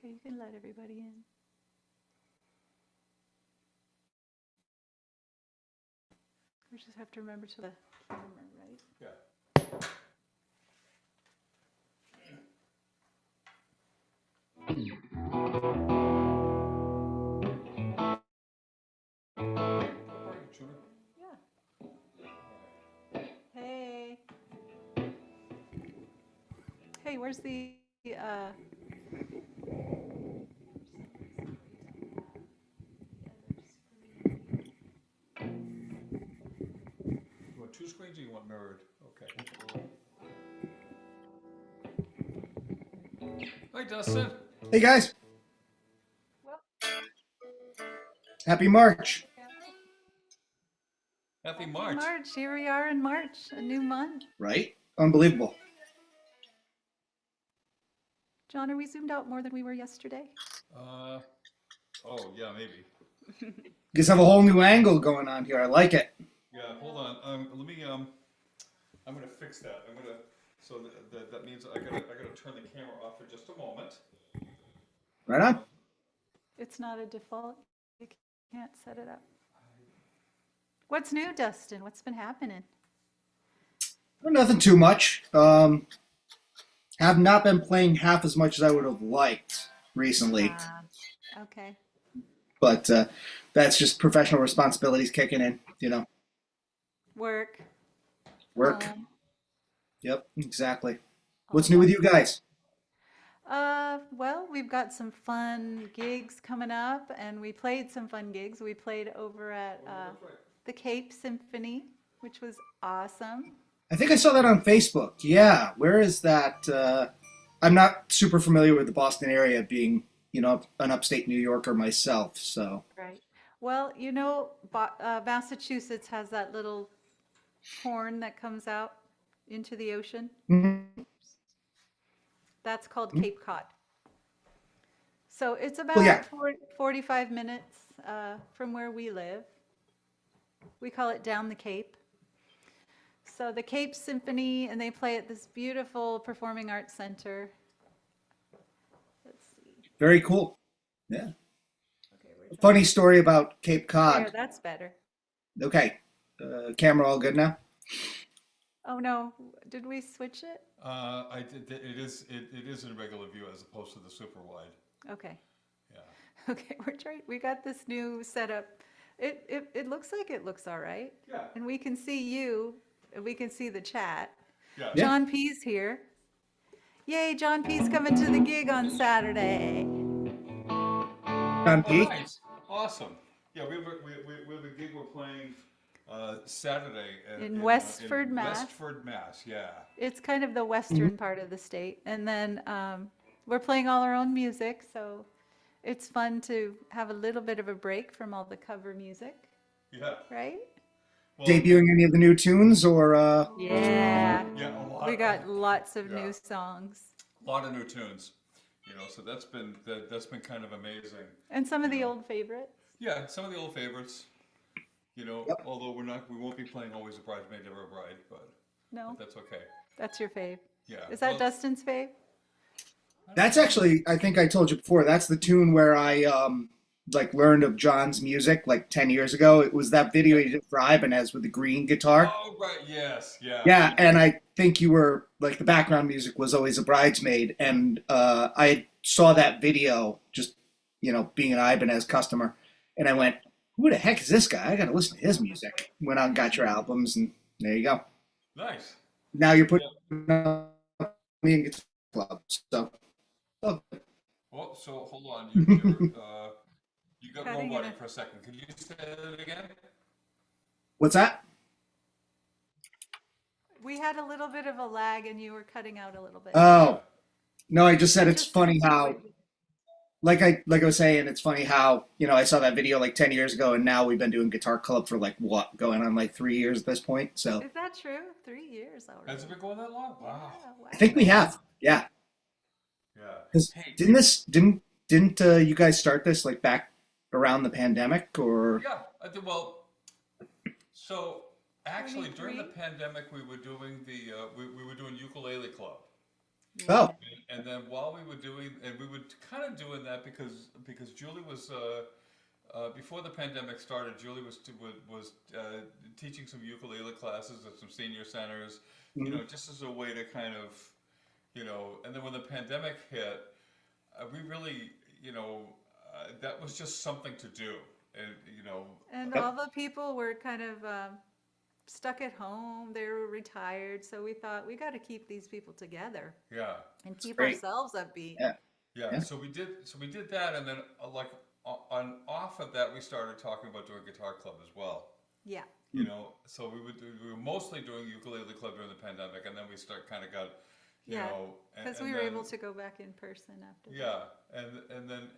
Okay, you can let everybody in. We just have to remember to the camera, right? Yeah. Yeah. Hey. Hey, where's the You want two screens or you want mirrored? Okay. Hi, Dustin. Hey guys, well, happy March. Happy happy March. March. Here we are in March, a new month. Right? Unbelievable. John, are we zoomed out more than we were yesterday? Uh, oh, yeah, maybe. You guys have a whole new angle going on here. I like it. Yeah, hold on. Let me, I'm gonna fix that. So that means I gotta turn the camera off for just a moment. Right on. It's not a default. You can't set it up. What's new, Dustin? What's been happening? Nothing too much. Have not been playing half as much as I would have liked recently, Okay. but that's just professional responsibilities kicking in. You know, Work. work. Home, Yep, exactly. all What's new with that. you guys? Well, we've got some fun gigs coming up, and we played some fun gigs. We played over at That's right. the Cape Symphony, which was awesome. I think I saw that on Facebook. Yeah, where is that? I'm not super familiar with the Boston area, being an upstate New Yorker myself. So Right. Well, Massachusetts has that little horn that comes out into the ocean. Mhm. That's called Cape Cod. So it's Well, yeah, about 45 minutes from where we live. We call it Down the Cape. So the Cape Symphony, and they play at this beautiful performing arts center. Let's see. very cool. Yeah. Okay, we're trying Funny to. story about Cape There, Cod. that's better. Okay, camera all good now? Oh no, did we switch it? I did. It is in regular view as opposed to the super wide. Okay. Yeah. Okay, we're trying. We got this new setup. It looks like it looks all right, Yeah. and we can see you, and we can see the chat. Yeah. Yeah. John P's here. Yay, John P's coming to the gig on Saturday. John Oh, P. nice. Awesome. Yeah, we have a gig we're playing Saturday In Westford, in Mass. Westford, Mass. Yeah. It's kind of the western part of the state. And then we're playing all our own music, so it's fun to have a little bit of a break from all the cover music, Yeah. right? Well, Debuting any of the new tunes or Yeah. yeah, We got lots of yeah. new songs. A lot of new tunes. So that's been kind of amazing. And some of the know. old favorites. Yeah, some of the old favorites. Yep. Although we won't be playing Always a Bridesmaid, Never a Bride, but No, that's okay. that's your fave. Yeah. Is that Well, Dustin's fave? that's actually, I think I told you before, that's the tune where I like learned of John's music like 10 years ago. It was that video he did for Ibanez with the green guitar. Oh, right. Yes. Yeah. Yeah, and I think you were like the background music was always a bridesmaid, and I saw that video just being an Ibanez customer, and I went, "Who the heck is this guy? I got to listen to his music." Went out and got your albums, and there you go. Nice. Now you're Yeah. putting up me in guitar club. So, oh, Well, so hold on. You got Cutting nobody it. for a second. Could you say that again? what's that? We had a little bit of a lag and you were cutting out a little bit. Oh no, I just said I it's just funny said how like I was saying, it's funny how I saw that video like 10 years ago, and now we've been doing guitar club for like what, going on like 3 years at this point. So Is that true? 3 years already. Has it been going that long? Wow. Yeah, wow. I think we have, yeah. Yeah. Because Hey. didn't you guys start this like back around the pandemic or? Yeah. I did well. So actually, during the 23? pandemic, we were doing we were doing ukulele club. Oh, And then while we were doing, and we were kind of doing that because Julie was before the pandemic started. Julie was teaching some ukulele classes at some senior centers, mhm. just as a way to kind of, And then when the pandemic hit, we really, that was just something to do, and And Yep. all the people were kind of stuck at home. They were retired. So we thought we got to keep these people together yeah. and keep Great. ourselves upbeat. Yeah. Yeah, Yeah. so we did that, and then like on off of that, we started talking about doing guitar club as well. Yeah. So we were mostly doing ukulele club during the pandemic, and then we kind of got, Yeah. and, Because and we were then able to go back in person after that. yeah, and then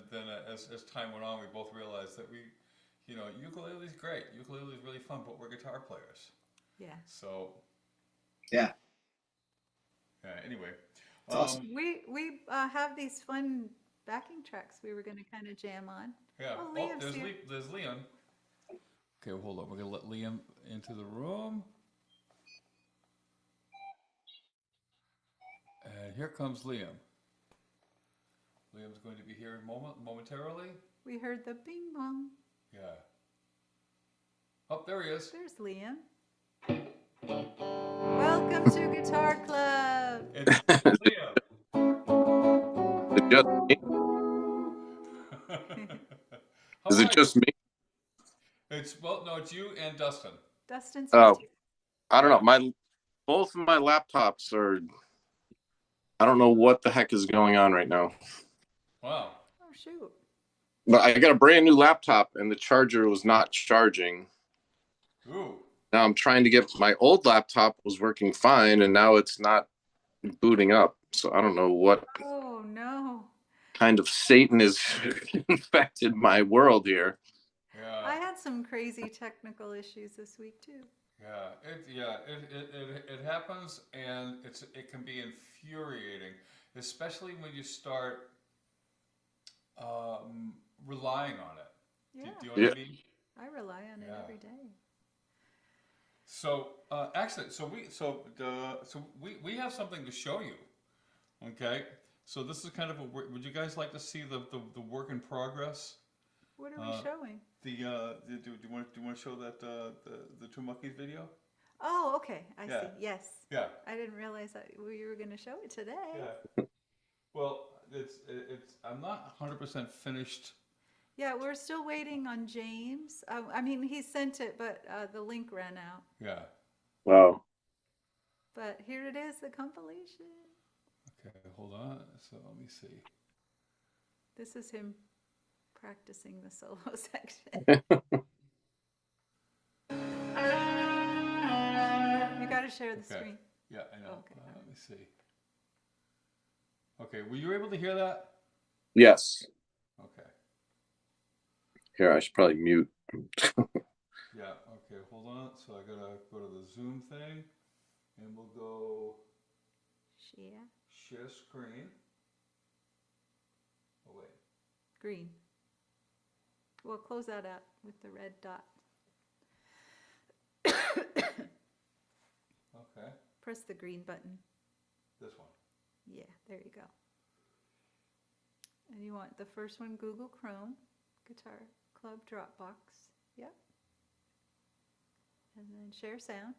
then as time went on, we both realized that ukulele's great, ukulele's really fun, but we're guitar players, Yeah. so Yeah. yeah. Anyway, It's awesome. We have these fun backing tracks we were going to kind of jam on. yeah. Oh, Oh, Liam's here. There's Liam. Okay, well, hold on. We're gonna let Liam into the room. And here comes Liam. Liam's going to be here momentarily. We heard the bing bong. Yeah. Oh, there he is. There's Liam. Welcome to Guitar Club. It's Liam. Is it just me? How Is are it just me? you? No, it's you and Dustin. Dustin's Oh, just here. I don't Yeah. know. Both of my laptops are. I don't know what the heck is going on right now. Wow. Oh, shoot. But I got a brand new laptop and the charger was not charging. Ooh. Now I'm trying to get my old laptop was working fine and now it's not booting up. So I don't know what Oh, no. kind of Satan has infected my world here. Yeah. I had some crazy technical issues this week, too. It happens, and it can be infuriating, especially when you start relying on it. Yeah. Do you know what I Yeah. mean? I rely on it Yeah. every day. So actually, we have something to show you. Okay, so this is kind of would you guys like to see the work in progress? What are we showing? Do you want to show that the two monkeys video? Oh, okay. I Yeah. see. Yes. Yeah. I didn't realize that we were going to show it today. Yeah. Well, it's I'm not 100% finished. Yeah, we're still waiting on James. I mean, he sent it, but the link ran out. Yeah. Wow. But here it is, the compilation. Okay, hold on. So let me see. This is him practicing the solo section. You got to share the Okay. screen. Yeah, I know. Okay. Let me see. Okay, were you able to hear that? Yes. Okay. Here, I should probably mute. Yeah, okay, hold on. So I gotta go to the Zoom thing and we'll go Share. share screen. Oh, wait. Green. Well, close that out with the red dot. Okay, Press the green button. this one. Yeah, there you go. And you want the first one, Google Chrome, Guitar Club Dropbox. Yep. And then share sound.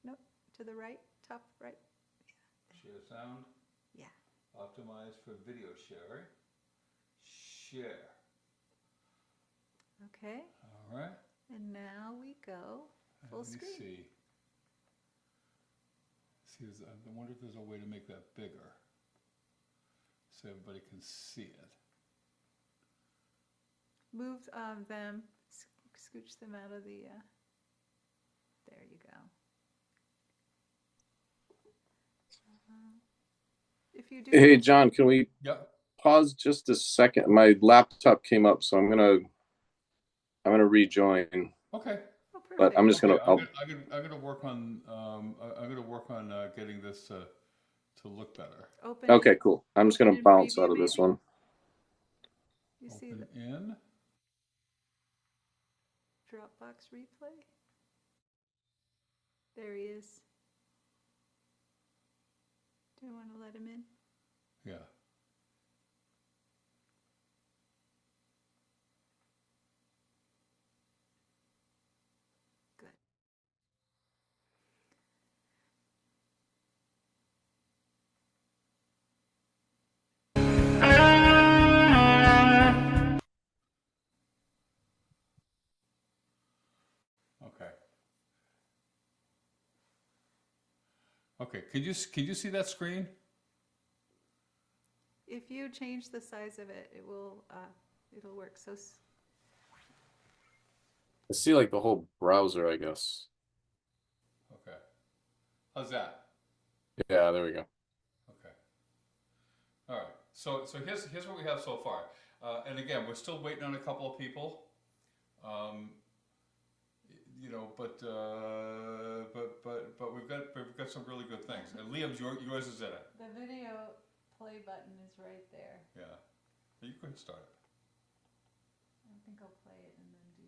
Nope, to the right, top right. Share sound. Yeah. Optimized for video sharing. Share. Okay. All right. And now we go full Let me screen. see. I wonder if there's a way to make that bigger so everybody can see it. Move them, scooch them out of the, there you go. If you do. Hey, John, can we Yep. pause just a second? My laptop came up, so I'm gonna rejoin. Okay. Oh, perfect. But I'm just Okay, gonna. I'm gonna work on getting this to look better. Open Okay, in. cool. I'm just gonna Open in bounce preview, out of this maybe? one. You see Open the in. Dropbox replay? There he is. Do you want to let him in? Yeah. Good. Okay. Okay. Can you see that screen? If you change the size of it, it'll work. So I see like the whole browser, I guess. Okay. How's that? Yeah, there we go. Okay. All right. So here's what we have so far. And again, we're still waiting on a couple of people. You know, but we've got some really good things. And Liam's yours is in it. the video play button is right there. Yeah. You can start it. I think I'll play it and then do.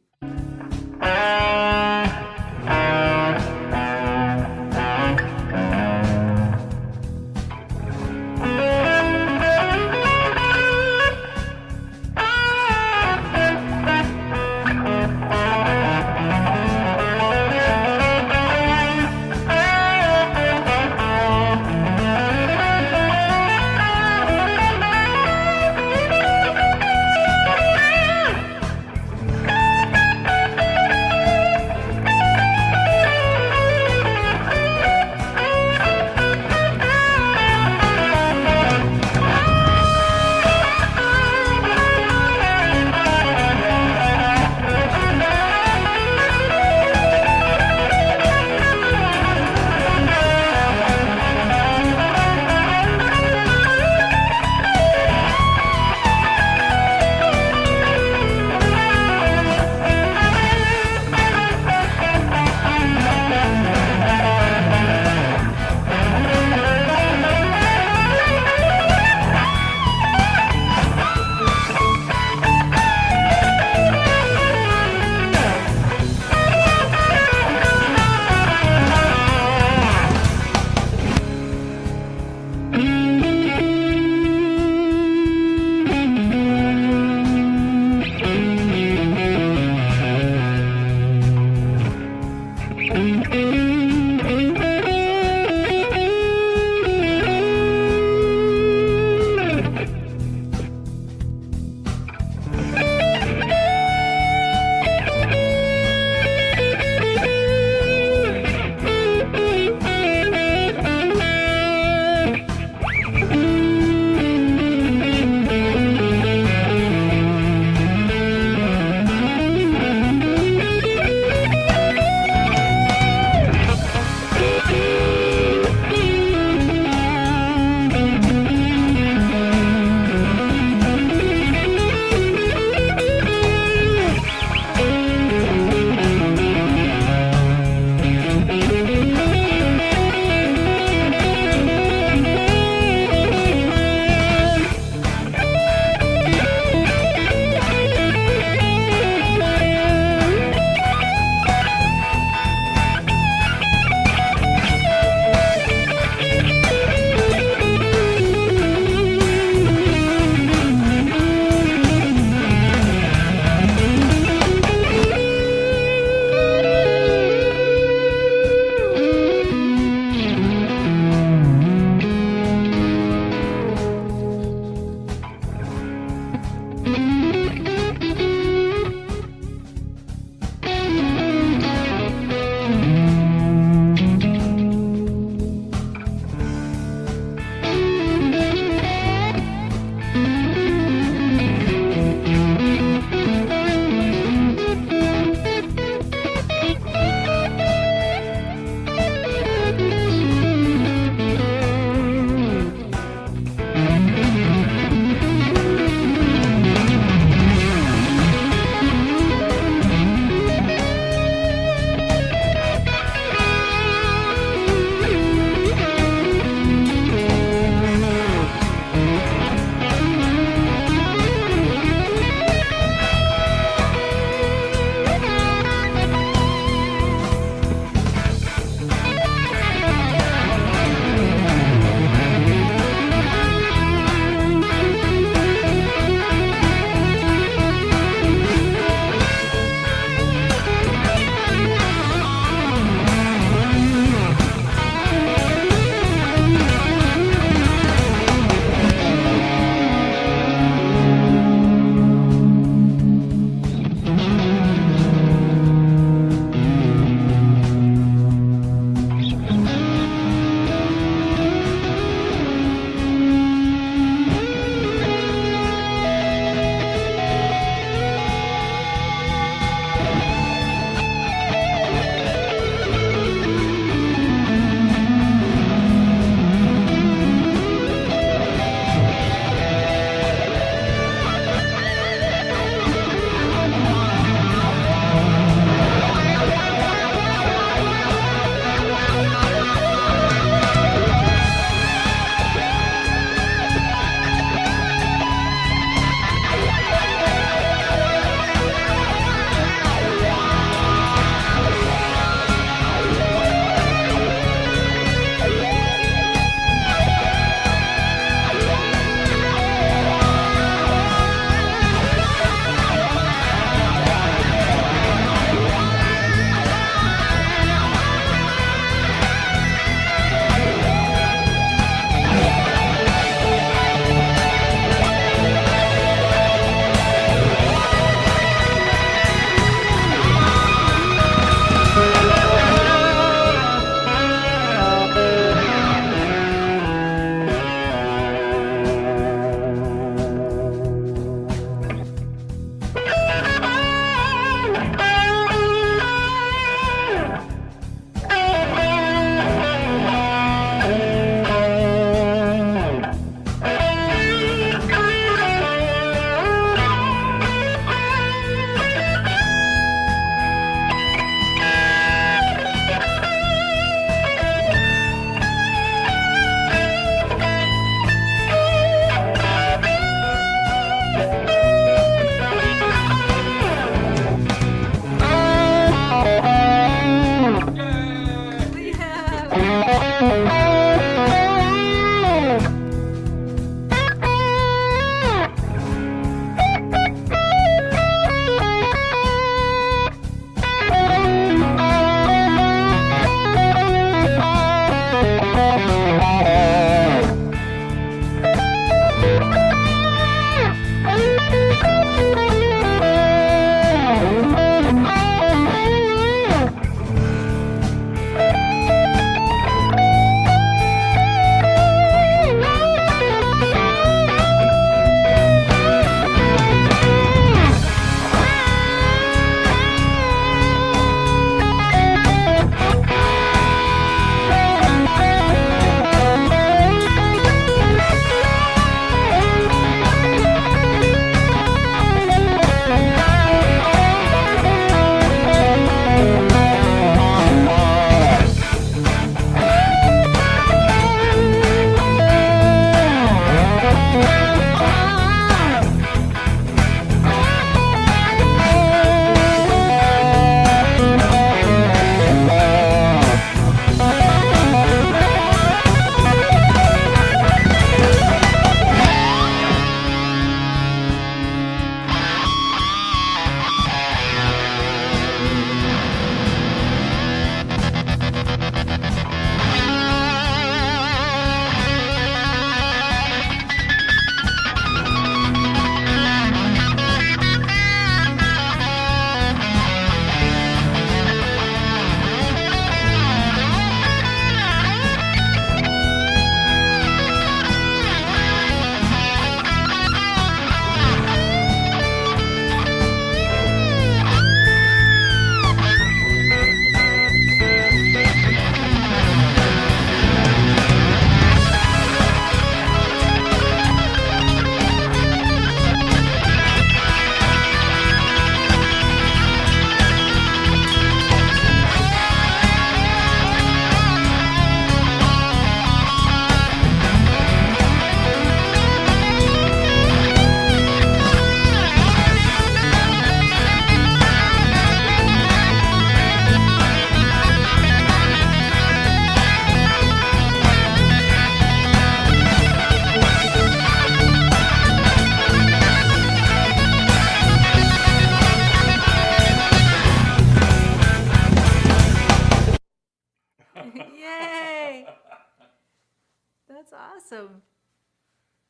That's awesome.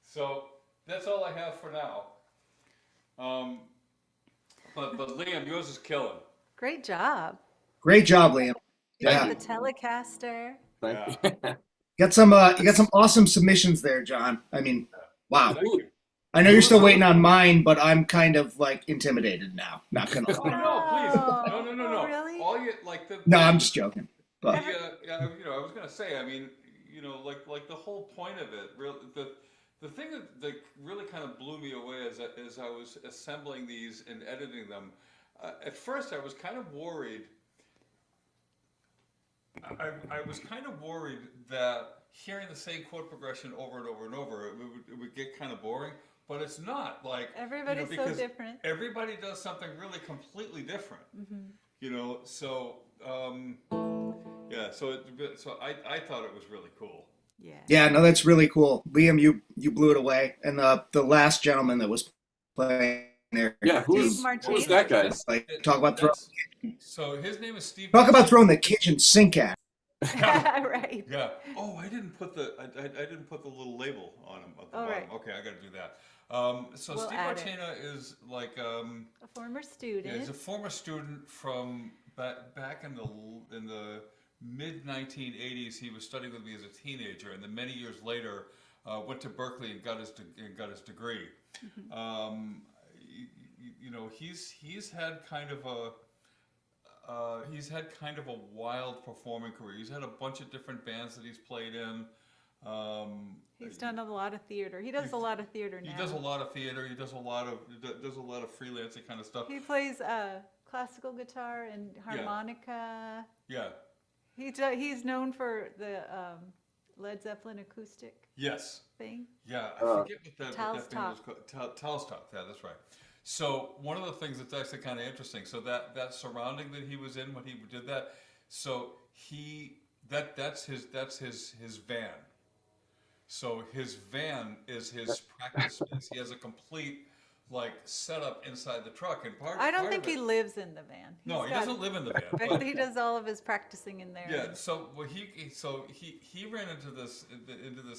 So that's all I have for now. But Liam, yours is killing. Great job. Great job, Liam. You Yeah. got the Telecaster. Thank Yeah. you. You got some awesome submissions there, John. I mean, wow. Thank you. I know you're still waiting on mine, but I'm kind of like intimidated now. Not gonna Oh lie. no, please, no, no, no, Oh, no. really? All you like the. No, I'm just joking. The, But yeah, I was gonna say. I mean, like the whole point of it. The thing that really kind of blew me away as I was assembling these and editing them. At first, I was kind of worried. I was kind of worried that hearing the same chord progression over and over and over, it would get kind of boring. But it's not like Everybody's so because different. everybody does something really completely different. So yeah, so I thought it was really cool. Yeah. yeah, no, that's really cool. Liam, you blew it away. And the last gentleman that was playing there. Yeah, Steve who's that guy? Like talk about So his name is Steve. talk about throwing the kitchen sink at. Right. Yeah. Oh, I didn't put I didn't put the little label on him at the Oh, bottom. right. Okay, I got to do that. So We'll Steve add it. Martina is like A former yeah, student. he's a former student from back in the mid 1980s. He was studying with me as a teenager, and then many years later went to Berkeley and got his degree. He's had kind of a wild performing career. He's had a bunch of different bands that he's played in. He's done a lot of theater. He does a lot of theater now. He does a lot of theater. He does a lot of freelancing kind of stuff. He plays classical guitar and harmonica. Yeah. He's known for the Led Zeppelin acoustic Yes. thing. Yeah. I forget what that thing was Tailstock. called. Tailstock. Yeah, that's right. So one of the things that's actually kind of interesting. So that surrounding that he was in when he did that. So that's his van. So his van is his practice space. He has a complete setup inside the truck, and I don't think he lives in the van. No, he doesn't live in the van. But he does all of his practicing in there. Yeah. So he ran into this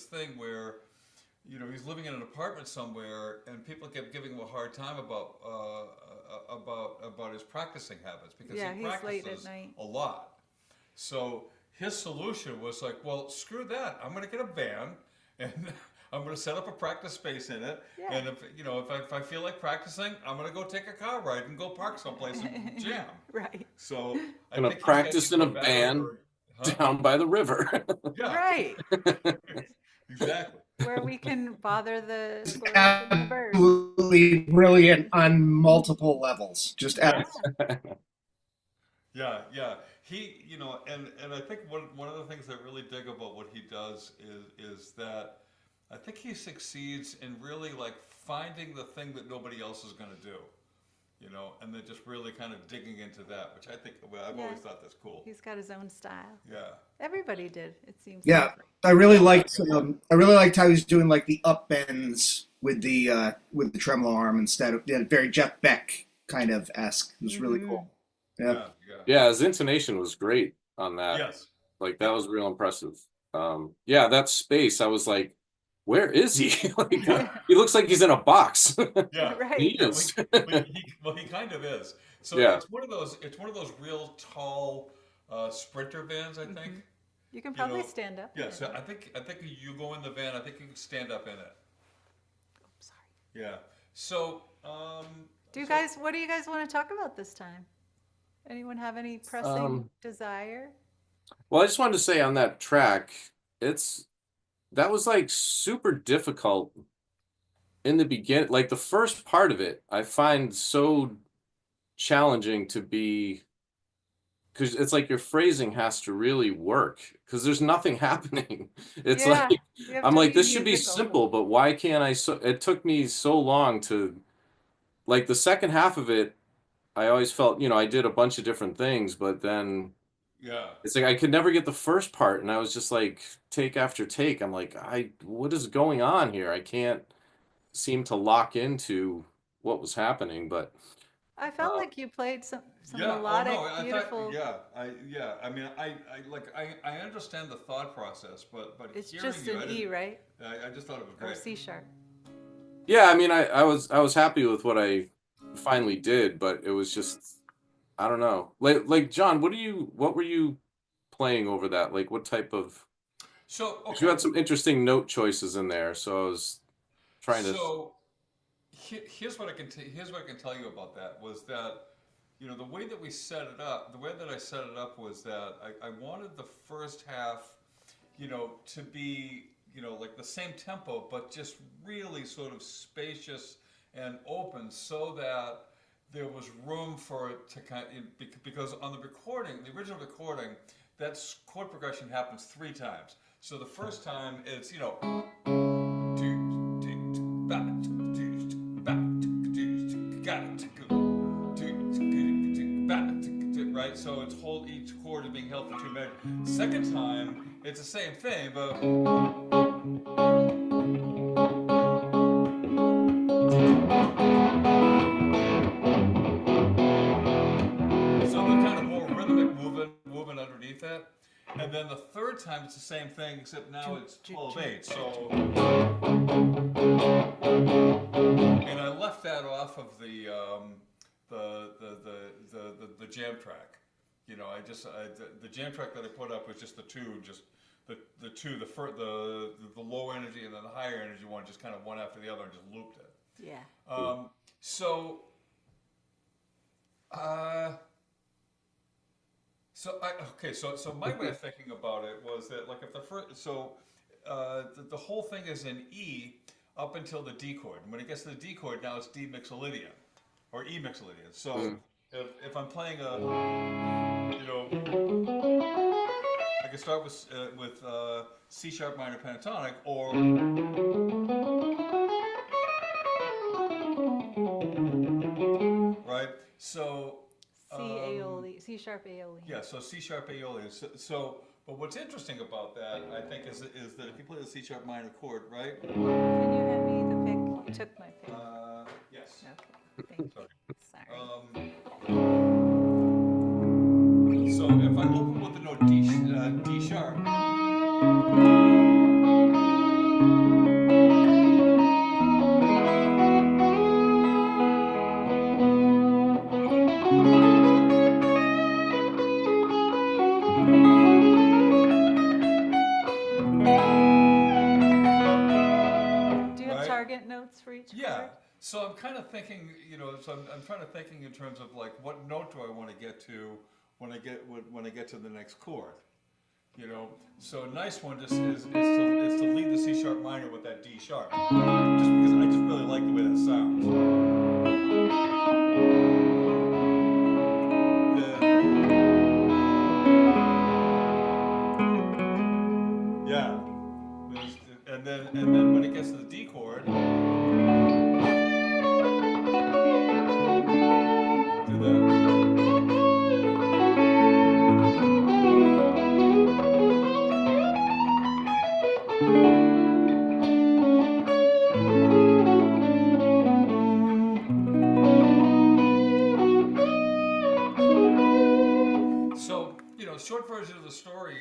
thing where, he's living in an apartment somewhere, and people kept giving him a hard time about his practicing habits because Yeah, he he's practices late at night. a lot. So his solution was like, well, screw that. I'm going to get a van, and I'm going to set up a practice space in it. Yeah. And if I feel like practicing, I'm going to go take a car ride and go park someplace and jam. Right. So I Gonna think he practice had in a to go back van over- Huh? down by the river. Yeah. Right. Exactly. Where we can bother the squirrels and the birds. Absolutely brilliant on multiple levels. Just Yeah, yeah. He, and I think one of the things I really dig about what he does is that I think he succeeds in really finding the thing that nobody else is going to do, and then just really kind of digging into that, which I think I've always thought that's cool. He's got his own style. Yeah. Everybody did, it seems. yeah. like. I really liked how he's doing the up bends with the tremolo arm instead of very Jeff Beck kind of esque. It was really cool. Yeah. Yeah. Yeah, his intonation was great on that. Yes. That was real impressive. Yeah, that space, I was like, where is he? He looks like he's in a box. Yeah. Right. He is. He kind of is. So Yeah. it's one of those real tall sprinter vans, I think. You can probably stand up. Yeah, in so it. I think you go in the van. I think you can stand up in it. Sorry. Yeah. So, What do you guys want to talk about this time? Anyone have any pressing desire? Well, I just wanted to say on that track, that was super difficult in the beginning. The first part of it, I find so challenging to be, because it's your phrasing has to really work because there's nothing happening. It's Yeah, you have I'm to like, be this should be musical. simple, but why can't I? It took me so long to, the second half of it, I always felt, I did a bunch of different things, but then yeah. it's I could never get the first part, and I was just take after take. I'm like, what is going on here? I can't seem to lock into what was happening, but I felt like you played some Yeah, melodic, oh no, I beautiful. thought, I mean, I understand the thought process, but It's hearing just you, an E, right? I just thought it was Or great. C sharp. Yeah, I mean, I was happy with what I finally did, but it was just, I don't know. Like John, what were you playing over that? Like what type of, So, 'cause you okay, had some interesting note choices in there, so I was trying to. so here's what here's what I can tell you about that was that, you know, the way that we set it up, the way that I set it up was that I wanted the first half, you know, to be, you know, like the same tempo, but just really sort of spacious and open so that there was room for it to because on the recording, the original recording, that chord progression happens 3 times. So the first time it's, you know, right? So it's each chord is being held for 2 minutes. Second time, it's the same thing, but so they're kind of more rhythmic moving underneath it. And then the third time it's the same thing, except now it's 12/8. So, and I left that off of the jam track. You know, the jam track that I put up was just the two, just the two, the low energy and then the higher energy one, just kind of one after the other, and just looped it. Yeah. So, so my way of thinking about it was that, like, if the first, the whole thing is in E up until the D chord. And when it gets to the D chord, now it's D mixolydian, or E mixolydian. So if I'm playing a, you know, I can start with C sharp minor pentatonic, or right. So C aioli, C sharp aioli. yeah, so C sharp aioli. But what's interesting about that, I think, is that if you play the C sharp minor chord, right? Can you hand me the pick? You took my pick. Yes. Okay, thank you. Sorry. Sorry. So if I open with the note D sharp, Do you have right? target notes for each Yeah. chord? So I'm kind of thinking, you know, I'm trying to thinking in terms of like what note do I want to get to when I get to the next chord. You know, so a nice one just is to lead the C sharp minor with that D sharp, just because I just really like the way that sounds. Yeah, and then when it gets to the D chord, do So, you know, short version of the story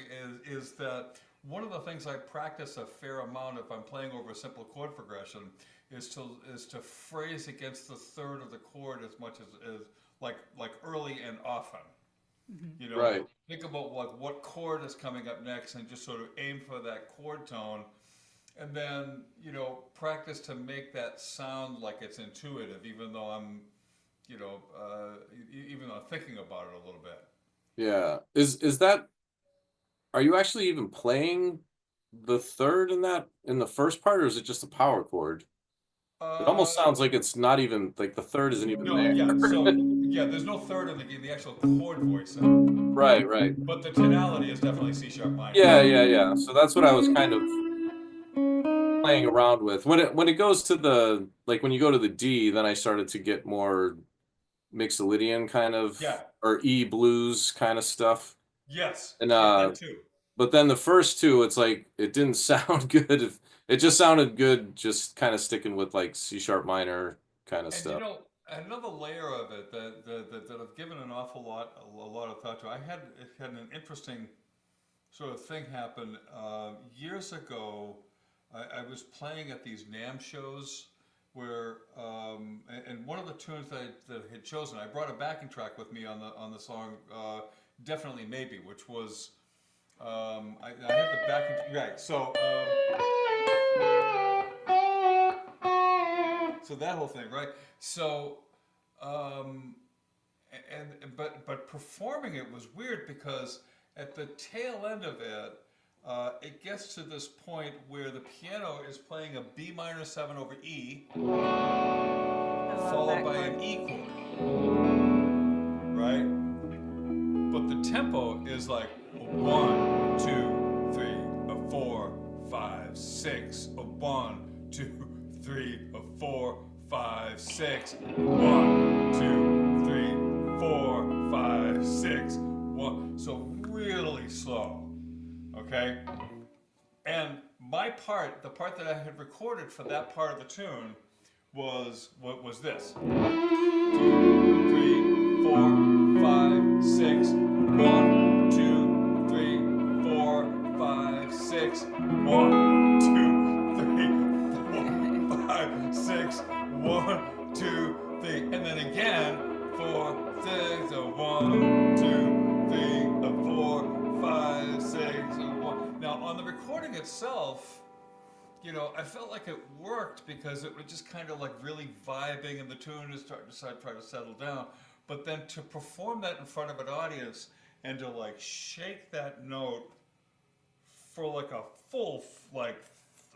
is that one of the things I practice a fair amount if I'm playing over a simple chord progression is to phrase against the third of the chord as much as like early and often. You know, Right. think about what chord is coming up next and just sort of aim for that chord tone, and then, you know, practice to make that sound like it's intuitive, even though I'm, you know, even though I'm thinking about it a little bit. Yeah. Is that, are you actually even playing the third in the first part, or is it just a power chord? It almost sounds like it's not even, like the third isn't even No, there. yeah, there's no third in the actual chord voicing, Right, right. but the tonality is definitely C sharp minor. Yeah, yeah, yeah. So that's what I was kind of playing around with. When it goes to the, like when you go to the D, then I started to get more Mixolydian kind of, Yeah. or E blues kind of stuff. Yes. And Yeah, that too. but then the first two, it's like it didn't sound good. It just sounded good, just kind of sticking with like C sharp minor kind of And you stuff. know, another layer of it that I've given an awful lot, a lot of thought to. I had an interesting sort of thing happen years ago. I was playing at these NAMM shows where, and one of the tunes that I had chosen, I brought a backing track with me on the song "Definitely Maybe," which was I had the backing right. So that whole thing, right? So, but performing it was weird because at the tail end of it, it gets to this point where the piano is playing a B minor 7 over E, I love followed that by chord. an E chord, right? But the tempo is like a 1, 2, 3, a 4, 5, 6, a 1, 2, 3, a 4, 5, 6, 1, 2, 3, 4, 5, 6, 1. So really slow, okay? And my part, the part that I had recorded for that part of the tune was this. 2, 3, 4, 5, 6, 1, 2, 3, 4, 5, 6, 1, 2, 3, 4, 5, 6, 1, 2, 3, and then again 4, 6, a 1, 2, 3, a 4, 5, 6, a 1. Now on the recording itself, you know, I felt like it worked because it was just kind of like really vibing and the tune is starting to try to settle down. But then to perform that in front of an audience and to like shake that note for like a full, like,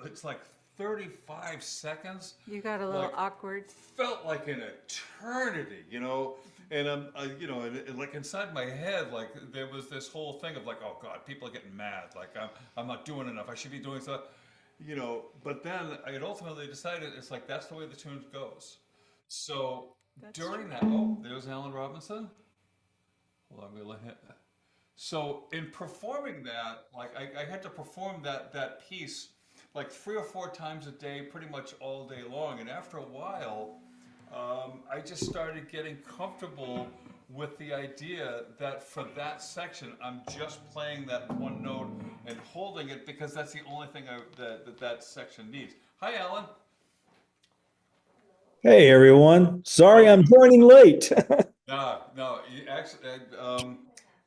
it's like 35 seconds. You got a little Like, awkward. felt like an eternity, you know. And you know, and like inside my head, like there was this whole thing of like, oh God, people are getting mad. Like I'm not doing enough. I should be doing stuff, you know. But then I had ultimately decided it's like that's the way the tune goes. So That's during true. that, oh, there's Alan Robinson. Hold on, we'll hit. So in performing that, like I had to perform that piece like 3 or 4 times a day, pretty much all day long. And after a while, I just started getting comfortable with the idea that for that section, I'm just playing that one note and holding it because that's the only thing that section needs. Hi, Alan. Hey everyone, sorry I'm joining late. No, you actually,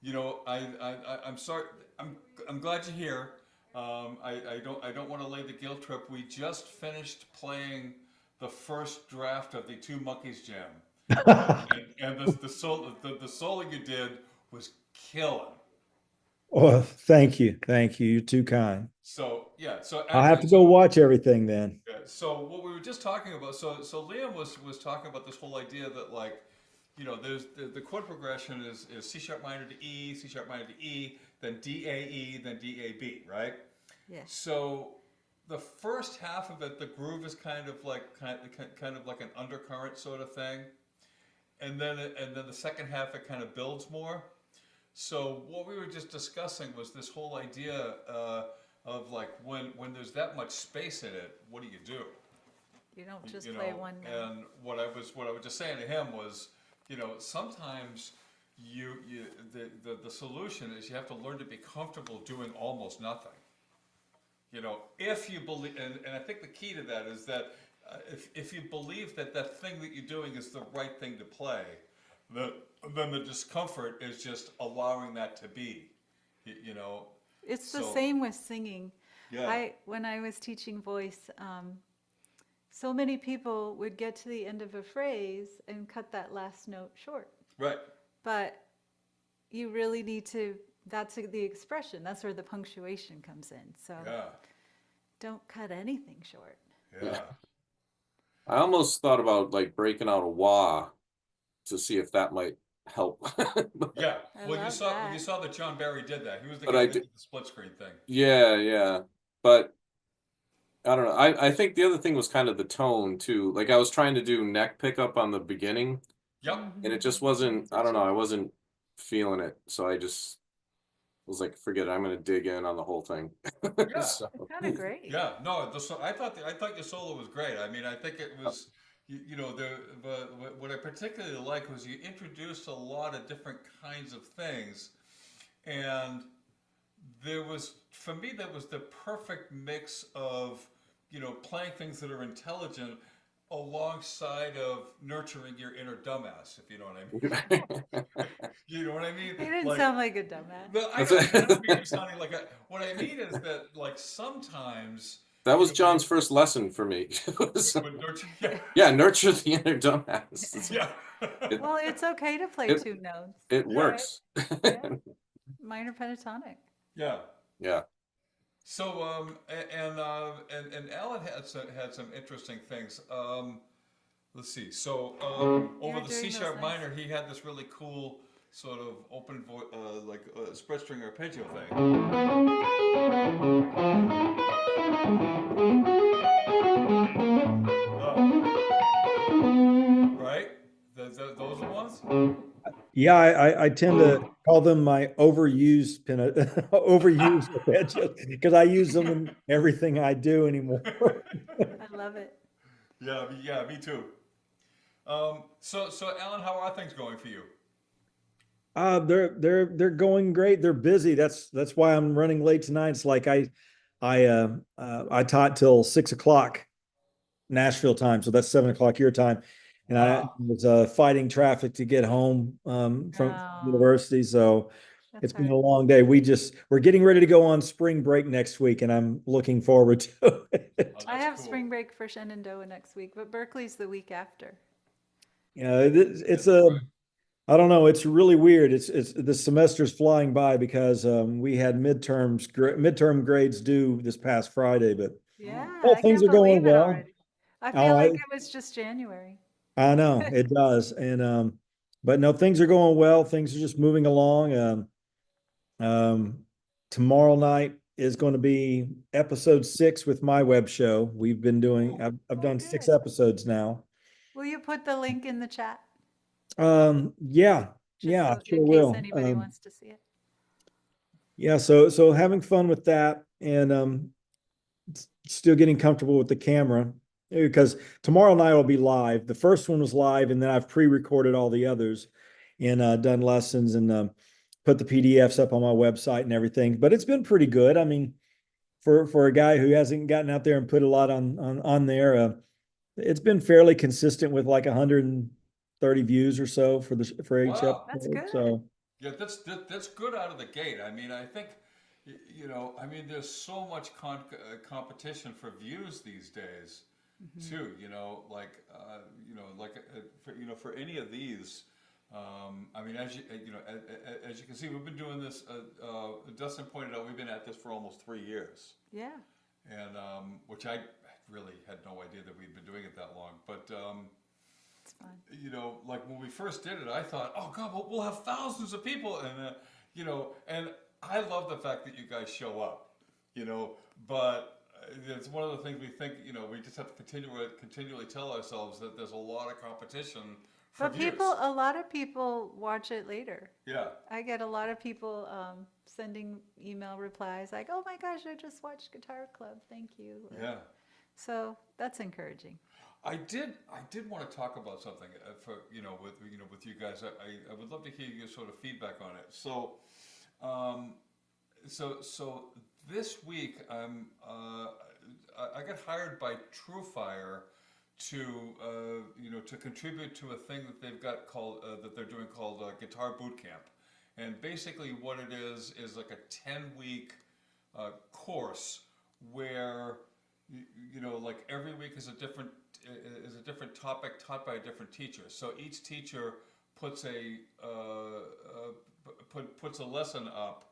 you know, I'm sorry. I'm glad you're here. I don't want to lay the guilt trip. We just finished playing the first draft of the Two Monkeys Jam, and the solo you did was killing. Oh, thank you, you're too kind. So yeah, so I'll have actually, to go watch everything then. yeah, so what we were just talking about, so Liam was talking about this whole idea that like, you know, there's the chord progression is C sharp minor to E, C sharp minor to E, then D A E, then D A B, right? Yeah. So the first half of it, the groove is kind of like an undercurrent sort of thing, and then the second half it kind of builds more. So what we were just discussing was this whole idea of like when there's that much space in it, what do you do? You don't just You play know, one note. and what I was just saying to him was, you know, sometimes the solution is you have to learn to be comfortable doing almost nothing. You know, if you believe, and I think the key to that is that if you believe that that thing that you're doing is the right thing to play, then the discomfort is just allowing that to be, you know. It's the So, same with singing. yeah, When I was teaching voice, so many people would get to the end of a phrase and cut that last note short. right, But you really need to, that's the expression, that's where the punctuation comes in. So yeah, don't cut anything short. yeah. I almost thought about like breaking out a wah to see if that might help. Yeah, I well, love you that. saw that John Barry did that. He was the But guy I that did, did the split screen thing. yeah. But I don't know. I think the other thing was kind of the tone too. Like I was trying to do neck pickup on the beginning, Yep. and it just Mm-hmm. wasn't, I don't know, I wasn't feeling it. So I just was like, forget it, I'm gonna dig in on the whole thing. Yeah. So, Kind of great. Yeah, no, I thought your solo was great. I mean, I think it was, you know, the what I particularly liked was you introduced a lot of different kinds of things, and there was, for me, that was the perfect mix of, playing things that are intelligent alongside of nurturing your inner dumbass, if you know what I mean. You know what I mean? You didn't Like, sound like a dumbass. no, I That's don't, I it. don't mean you sounding like a. What I mean is that, like, sometimes, That was when you John's first lesson for me. would nurture, yeah, Yeah, nurture the inner dumbass. yeah, It, Well, it's okay to play it, two notes. it yeah, works. Yeah, minor pentatonic. yeah. Yeah. So, and Alan had some interesting things. Let's see. So, You over were the doing C those sharp nice- minor, he had this really cool sort of open voice, spread string arpeggio thing. Right? Those are the ones? Yeah, I tend to call them my overused overused arpeggios because I use them in everything I do anymore. I love it. Yeah, me too. So Alan, how are things going for you? They're going great. They're busy. That's why I'm running late tonight. It's like I taught till 6 o'clock Nashville time, so that's 7 o'clock your time, and I Wow. was fighting traffic to get home from Oh, university. So that's it's been hard. a long day. We're getting ready to go on spring break next week, and I'm looking forward to it. Oh, I that's have cool. spring break for Shenandoah next week, but Berkeley's the week after. Yeah, it's That's right. I don't know. It's really weird. It's the semester's flying by because we had midterm grades due this past Friday, but Yeah, well, I things can't are going believe it well. already. I feel Oh, like it was just January. I know it does, and but no, things are going well. Things are just moving along. Um, tomorrow night is going to be episode 6 with my web show. We've been doing. I've Oh, done 6 good. episodes now. Will you put the link in the chat Yeah, just yeah, I so sure in case will. anybody wants to see it? Yeah, so having fun with that, and still getting comfortable with the camera because tomorrow night will be live. The first one was live, and then I've pre-recorded all the others and done lessons and put the PDFs up on my website and everything. But it's been pretty good. I mean, for a guy who hasn't gotten out there and put a lot on there, it's been fairly consistent with like 130 views or so for each Wow. That's episode. good. So Yeah, that's good out of the gate. I mean, I think, I mean, there's so much competition for views these days, too. For any of these. I mean, as you can see, we've been doing this. Dustin pointed out we've been at this for almost 3 years, Yeah. and which I really had no idea that we'd been doing it that long. But It's fun. like when we first did it, I thought, oh God, we'll have thousands of people, and and I love the fact that you guys show up, but it's one of the things we think, we just have to continually tell ourselves that there's a lot of competition for But views. a lot of people watch it later. Yeah, I get a lot of people sending email replies like, "Oh my gosh, I just watched Guitar Club. Thank you." yeah. So that's encouraging. I did want to talk about something with you guys. I would love to hear your sort of feedback on it. So, so this week I got hired by TrueFire to contribute to a thing that they've got called that they're doing called Guitar Boot Camp, and basically what it is like a 10-week course where like every week is a different topic taught by a different teacher. So each teacher puts puts a lesson up,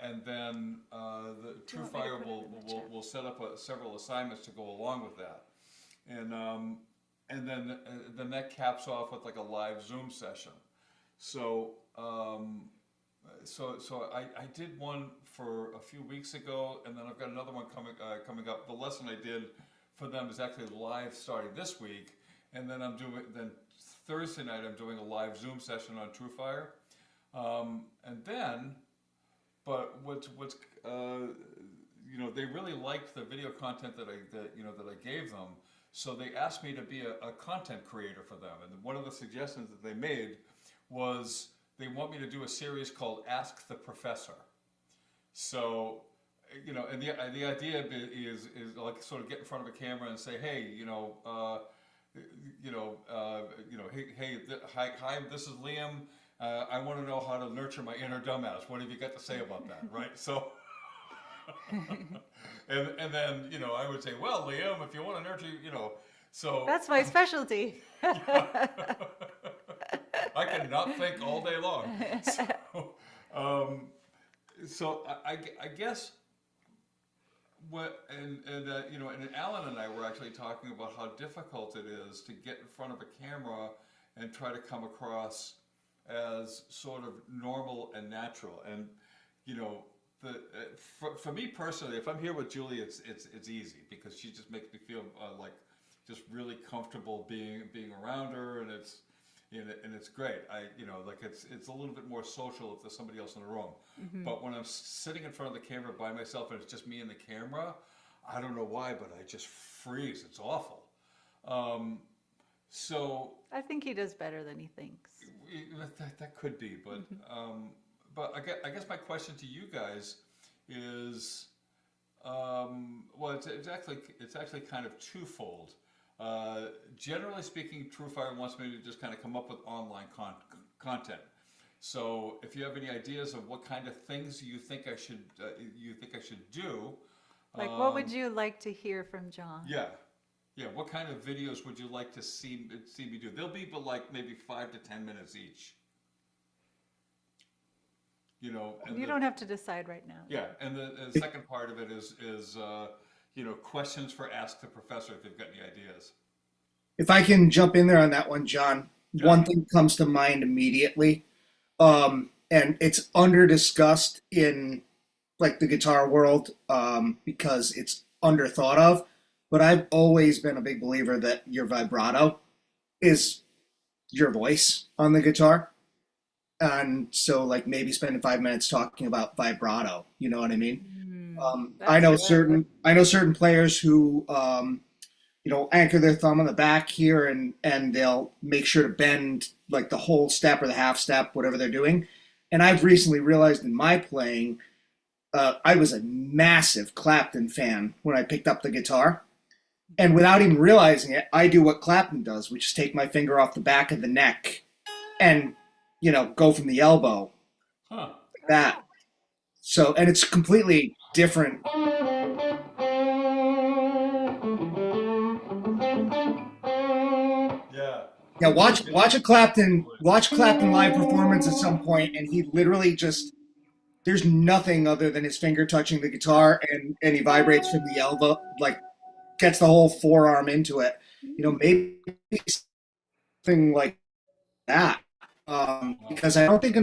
and then the Do you want me to TrueFire put it in the chat? will set up several assignments to go along with that, and then that caps off with like a live Zoom session. So I did one for a few weeks ago, and then I've got another one coming up. The lesson I did for them is actually live starting this week, and then Thursday night I'm doing a live Zoom session on TrueFire, and then, but what's they really liked the video content that I gave them, So they asked me to be a content creator for them. And one of the suggestions that they made was they want me to do a series called Ask the Professor. So, and the idea is like sort of get in front of a camera and say, hey, hi, this is Liam. I want to know how to nurture my inner dumbass. What have you got to say about that, right? So, and then I would say, well, Liam, if you want to nurture, so That's my specialty. I cannot think all day long. So I guess what and Alan and I were actually talking about how difficult it is to get in front of a camera and try to come across as sort of normal and natural. And for me personally, if I'm here with Julie, it's easy because she just makes me feel like just really comfortable being around her, and it's great. It's a little bit more social if there's somebody else in the room. But when I'm sitting in front of the camera by myself and it's just me and the camera, I don't know why, but I just freeze. It's awful. So I think he does better than he thinks. that could be, but I guess my question to you guys is, well, it's actually kind of twofold. Generally speaking, TrueFire wants me to just kind of come up with online content. So if you have any ideas of what kind of things you think I should do, Like, what would you like to hear from John? yeah. What kind of videos would you like to see me do? They'll be but like maybe 5 to 10 minutes each. And You don't have to decide right now. Yeah, and the second part of it is questions for Ask the Professor if you've got any ideas. If I can jump in there on that one, John, one thing comes to mind immediately, and it's under discussed in like the guitar world because it's under thought of. But I've always been a big believer that your vibrato is your voice on the guitar. And so like maybe spending 5 minutes talking about vibrato, you know what I mean? I know certain players who anchor their thumb on the back here and they'll make sure to bend like the whole step or the half step, whatever they're doing. And I've recently realized in my playing, I was a massive Clapton fan when I picked up the guitar. And without even realizing it, I do what Clapton does, which is take my finger off the back of the neck and, go from the elbow. Huh. Like that. So, and it's completely different. Yeah. Yeah, watch Clapton live performance at some point, and he literally just there's nothing other than his finger touching the guitar, and he vibrates from the elbow, like gets the whole forearm into it. Maybe something like that. Because I don't think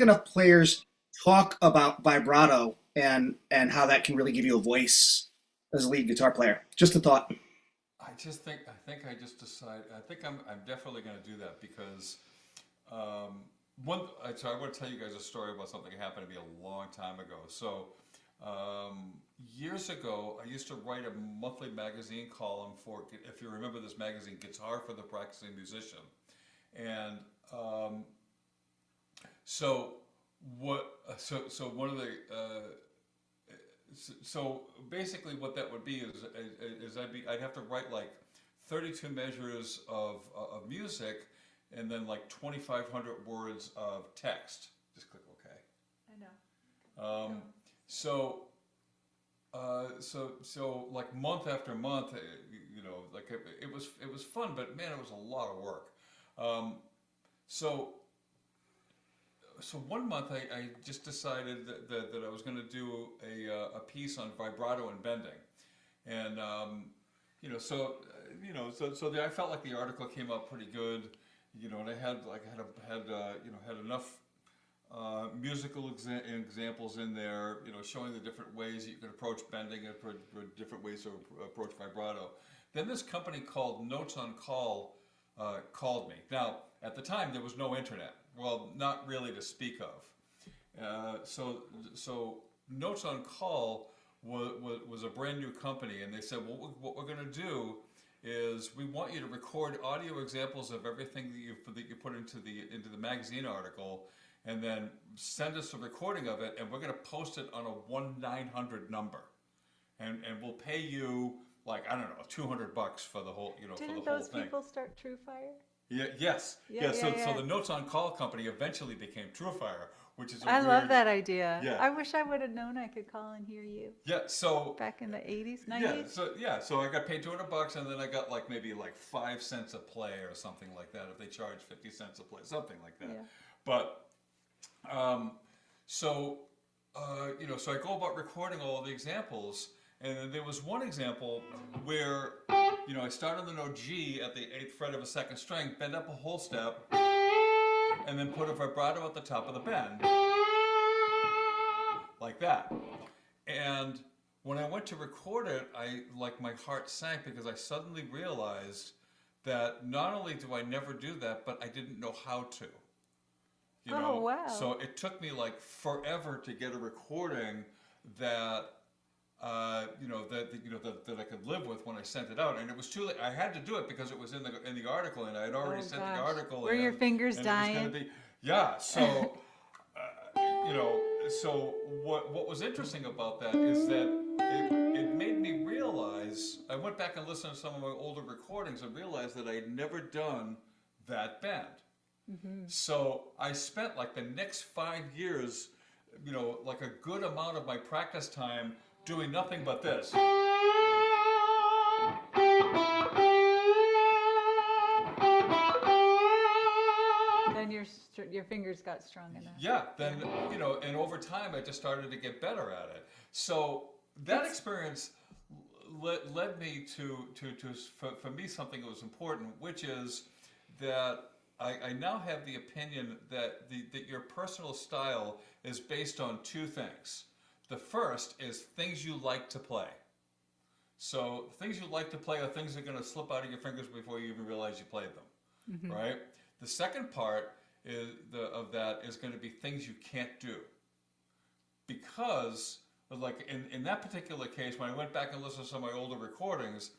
enough players talk about vibrato and how that can really give you a voice as a lead guitar player. Just a thought. I think I just decided. I think I'm definitely going to do that because so I want to tell you guys a story about something that happened to me a long time ago. So years ago, I used to write a monthly magazine column for, if you remember this magazine, Guitar for the Practicing Musician, and so one of the so basically what that would be is I'd have to write like 32 measures of music and then like 2,500 words of text. Just click OK. I know. So like month after month, like it was fun, but man, it was a lot of work. So one month I just decided that I was going to do a piece on vibrato and bending, and so I felt like the article came out pretty good, and I had enough musical examples in there, showing the different ways you can approach bending and different ways to approach vibrato. Then this company called Notes on Call called me. Now, at the time, there was no internet. Well, not really to speak of. So Notes on Call was a brand new company, and they said, well, what we're going to do is we want you to record audio examples of everything that you put into the magazine article, and then send us a recording of it, and we're going to post it on a 1-900 number, and we'll pay you like, I don't know, $200 for the whole, for the Didn't whole those thing. people start True Fire? Yeah, yes. Yeah, So yeah, yeah. the Notes on Call company eventually became TrueFire, which is I love weird. that idea. Yeah. I wish I would have known I could call and hear you Yeah, so back in the 80s, yeah, 90s. so I got paid $200, and then I got like maybe like 5 cents a play or something like that if they charge 50 cents a play, something like that. Yeah. But so so I go about recording all of the examples, and then there was one example where I start on the note G at the 8th fret of a second string, bend up a whole step, and then put a vibrato at the top of the bend, like that. And when I went to record it, my heart sank, because I suddenly realized that not only do I never do that, but I didn't know how to. Oh, wow. So it took me like forever to get a recording that that I could live with when I sent it out, and it was too late. I had to do it because it was in the article, and I had already Oh, sent gosh. the article. Were your fingers and it was dying? gonna be, yeah. So so what was interesting about that is that it made me realize. I went back and listened to some of my older recordings and realized that I had never done that bend. So I spent like the next 5 years, like a good amount of my practice time doing nothing but this. Then your fingers got strong enough. Yeah, then, and over time I just started to get better at it. So that experience led me to for me, something that was important, which is that I now have the opinion that that your personal style is based on 2 things. The first is things you like to play. So things you like to play are things that are going to slip out of your fingers before you even realize you played them, right? The second part of that is going to be things you can't do. Because, like in that particular case, when I went back and listened to some of my older recordings,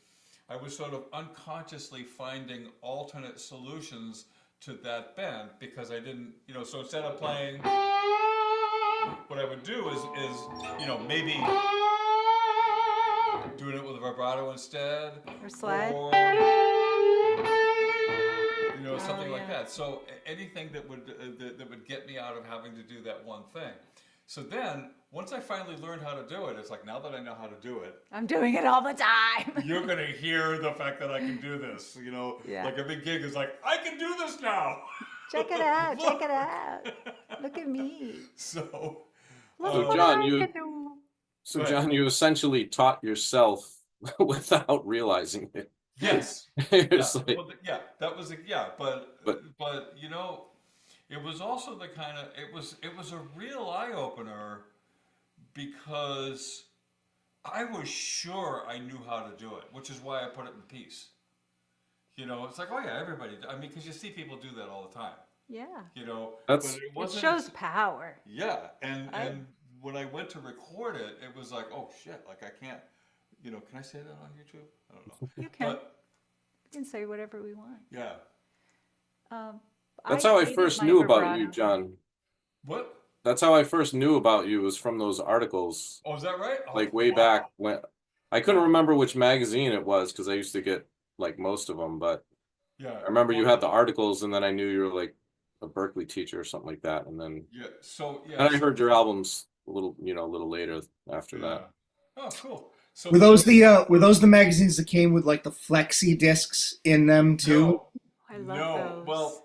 I was sort of unconsciously finding alternate solutions to that bend, because I didn't, so instead of playing, what I would do is maybe doing it with a vibrato instead, Or slide. or something like yeah. that. So anything that would get me out of having to do that one thing. So then, once I finally learned how to do it, it's like, now that I know how to do it, I'm doing it all the time. you're gonna hear the fact that I can do this. Yeah. Like a big gig is like, I can do this now. Check it out. Check it out. Look at me. So, Look So, what John, I you- can do. So, Right. John, you essentially taught yourself without realizing it. yes. It's Yeah, like, well, that was but it was also the kind of it was a real eye opener, because I was sure I knew how to do it, which is why I put it in the piece. It's like, oh yeah, everybody. I mean, because you see people do that all the time. Yeah. That's- but it It wasn't. shows power. Yeah, and I- and when I went to record it, it was like, oh shit, like I can't. Can I say that on YouTube? I don't know. You can. But We can say whatever we want. yeah. that's how I hated first my knew about you, vibrato. John. What? That's how I first knew about you, was from those articles, Oh, is that right? Oh, like way wow. back when. I couldn't remember which magazine it was, because I used to get like most of them, but Yeah. I remember you had the articles, and then I knew you were like a Berkeley teacher or something like that, and then Yeah. So yeah. and I heard your albums a little later after Yeah. that. Oh, cool. So Were those the magazines that came with like the flexi discs in them too? No, I love no. those. Well,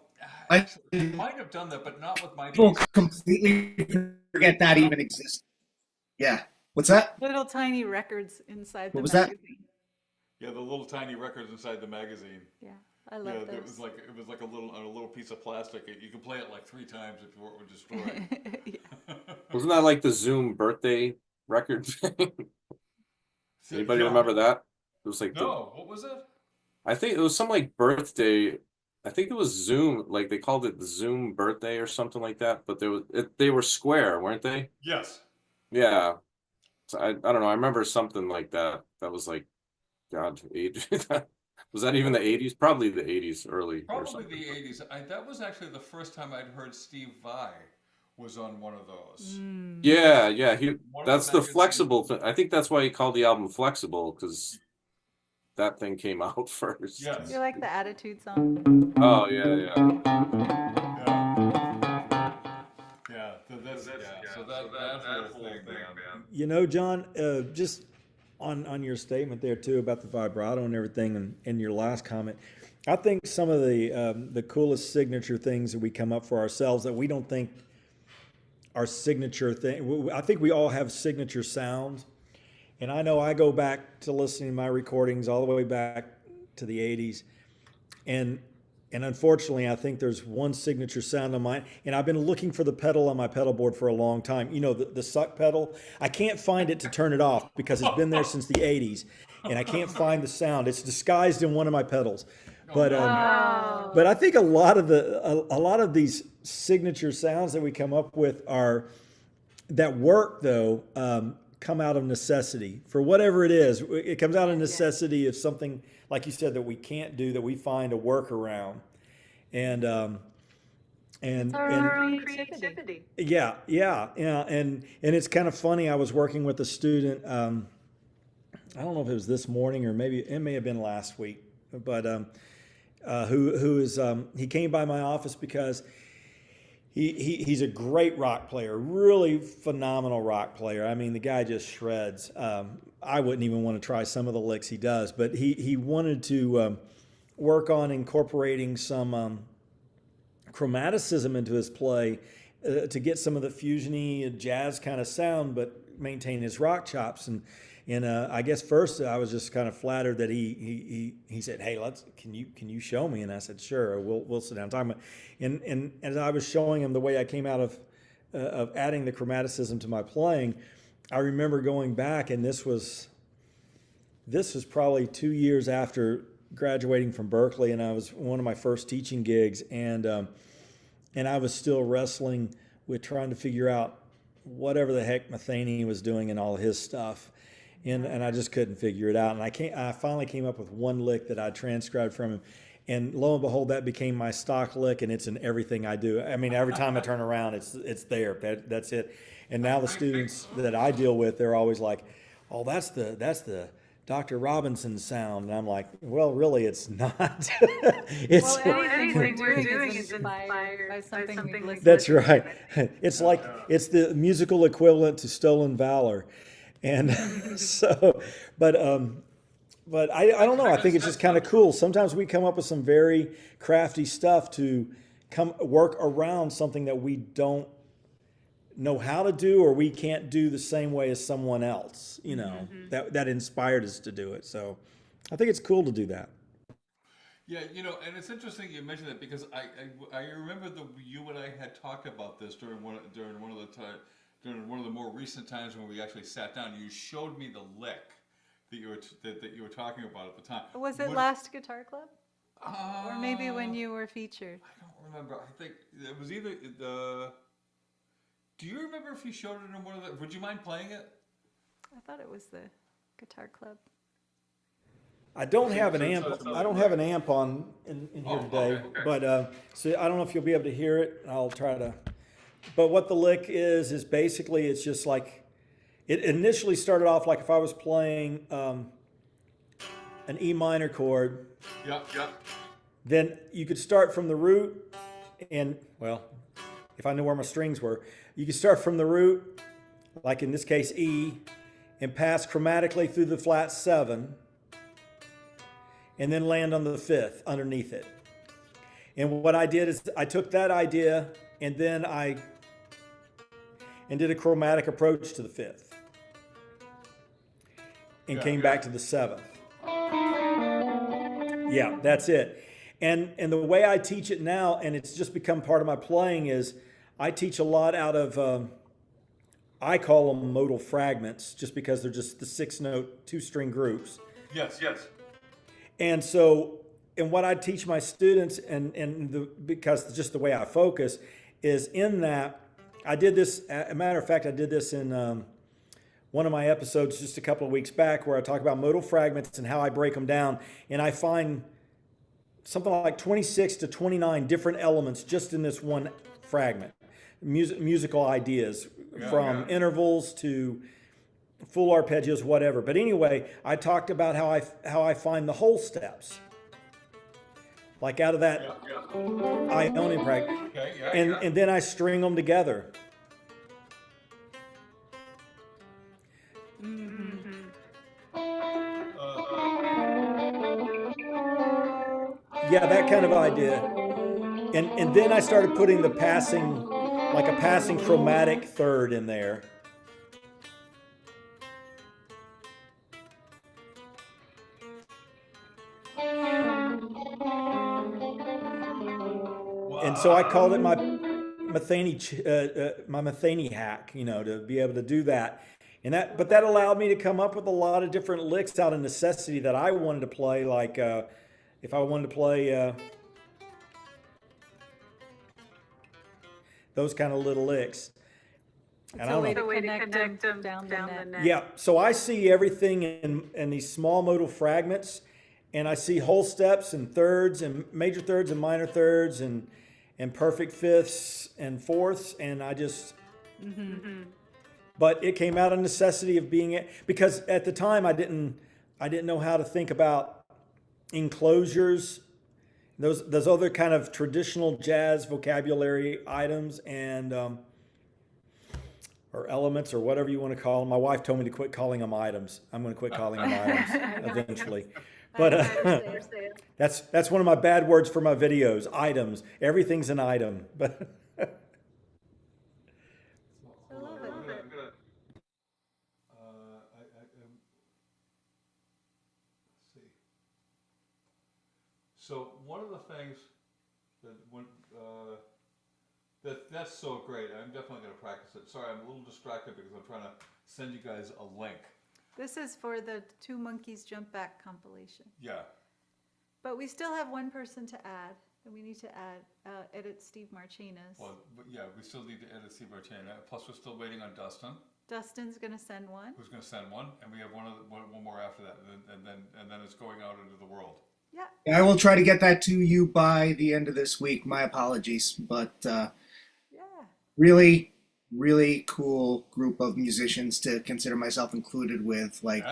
I- actually, they might have done that, but not with my People piece. completely forget that even exists. Yeah. What's that? Little tiny records inside the What was that? magazine. Yeah, the little tiny records inside the magazine. Yeah, I love Yeah, those. it was like a little piece of plastic. You could play it like 3 times if you were destroyed. Yeah. Wasn't that like the Zoom birthday record thing? Anybody Yeah. remember that? It was like No, what was it? I think it was some like birthday. I think it was Zoom, like they called it the Zoom birthday or something like that. But they were square, weren't they? Yes. Yeah. So I don't know. I remember something like that. That was like, God, age. Was that even the 80s? Probably the 80s early or Probably something. the 80s. That was actually the first time I'd heard Steve Vai was on one of those. Yeah, yeah. One of the That's the magazines. flexible thing. I think that's why he called the album Flexible, because that thing came out first. Yes. You like the Attitude song? Oh yeah, yeah. Yeah. Yeah. So that whole thing, man. You know, John, just on your statement there too about the vibrato and everything, and your last comment, I think some of the coolest signature things that we come up for ourselves that we don't think are signature thing. I think we all have signature sounds, and I know I go back to listening to my recordings all the way back to the '80s, and unfortunately, I think there's one signature sound of mine, and I've been looking for the pedal on my pedal board for a long time. You know, the suck pedal. I can't find it to turn it off because it's been there since the '80s, and I can't find the sound. It's disguised in one of my pedals. But Oh. but I think a lot of these signature sounds that we come up with are that work though come out of necessity for whatever it is. It comes out of necessity of something like you said that we can't do, that we find a workaround, and It's our own creativity. yeah, and it's kind of funny. I was working with a student. I don't know if it was this morning or maybe it may have been last week, but who is he came by my office because he's a great rock player, really phenomenal rock player. I mean, the guy just shreds. I wouldn't even want to try some of the licks he does, but he wanted to work on incorporating some chromaticism into his play to get some of the fusiony jazz kind of sound, but maintain his rock chops. And I guess first I was just kind of flattered that he said, "Hey, can you show me?" And I said, "Sure, we'll sit down and talk about it." And as I was showing him the way I came out of adding the chromaticism to my playing, I remember going back, and this was probably 2 years after graduating from Berkeley, and I was one of my first teaching gigs, and I was still wrestling with trying to figure out whatever the heck Matheny was doing in all his stuff. And I just couldn't figure it out. And I finally came up with one lick that I transcribed from him. And lo and behold, that became my stock lick, and it's in everything I do. I mean, every time I turn around, it's there. That's it. And now the students that I deal with, they're always like, "Oh, that's the Dr. Robinson sound." And I'm like, "Well, really, it's not." It's Well, anything we're doing is inspired by something we've listened That's to. right. It's like it's the musical equivalent to Stolen Valor. And so, but I don't know. I think it's just kind of cool. Sometimes we come up with some very crafty stuff to come work around something that we don't know how to do, or we can't do the same way as someone else, you know, that inspired us to do it. So I think it's cool to do that. Yeah, and it's interesting you mentioned that because I remember you and I had talked about this during one of the more recent times when we actually sat down. You showed me the lick that you were talking about at the time. Was it last Guitar Club? Or maybe when you were featured? I don't remember. I think it was either the. Do you remember if you showed it in one of the? Would you mind playing it? I thought it was the Guitar Club. I don't have an amp. I don't have an amp on in here today, okay. but so I don't know if you'll be able to hear it. I'll try to. But what the lick is basically it's just like it initially started off like if I was playing an E minor chord. Yep. Then you could start from the root, and well, if I knew where my strings were, you could start from the root, like in this case E, and pass chromatically through the flat 7. And then land on the 5th underneath it. And what I did is I took that idea and then did a chromatic approach to the 5th. And came back to the 7th. Yeah, that's it. And the way I teach it now, and it's just become part of my playing, is I teach a lot out of, I call them modal fragments, just because they're just the 6-note, 2-string groups. Yes. And so, and what I teach my students, because just the way I focus, is in that I did this. A matter of fact, I did this in one of my episodes just a couple of weeks back where I talk about modal fragments and how I break them down. And I find something like 26 to 29 different elements just in this one fragment. Musical ideas from intervals to full arpeggios, whatever. But anyway, I talked about how I find the whole steps. Like out of that Ionian fragment. Okay, And then I string them together. Yeah, that kind of idea. And then I started putting the passing, like a passing chromatic third in there. And so I called it my Matheny hack, you know, to be able to do that. And but that allowed me to come up with a lot of different licks out of necessity that I wanted to play. Like if I wanted to play those kind of little licks. It's a way to connect them down the neck. Yeah, so I see everything in these small modal fragments, and I see whole steps and thirds and major thirds and minor thirds and perfect fifths and fourths, and I just. But it came out of necessity of being because at the time I didn't know how to think about enclosures, those other kind of traditional jazz vocabulary items and or elements or whatever you want to call them. My wife told me to quit calling them items. I'm going to quit calling them items eventually. But that's one of my bad words for my videos. Items. Everything's an item. But So one of the things that that's so great. I'm definitely going to practice it. Sorry, I'm a little distracted because I'm trying to send you guys a link. This is for the Two Monkeys Jump Back compilation. Yeah. But we still have one person to add, and we need to edit Steve Martinez. Well, yeah, we still need to edit Steve Martinez. Plus, we're still waiting on Dustin. Dustin's going to send one. Who's going to send one, and we have one more after that, and then it's going out into the world. Yeah. I will try to get that to you by the end of this week. My apologies, but really, really cool group of musicians to consider myself included with. Like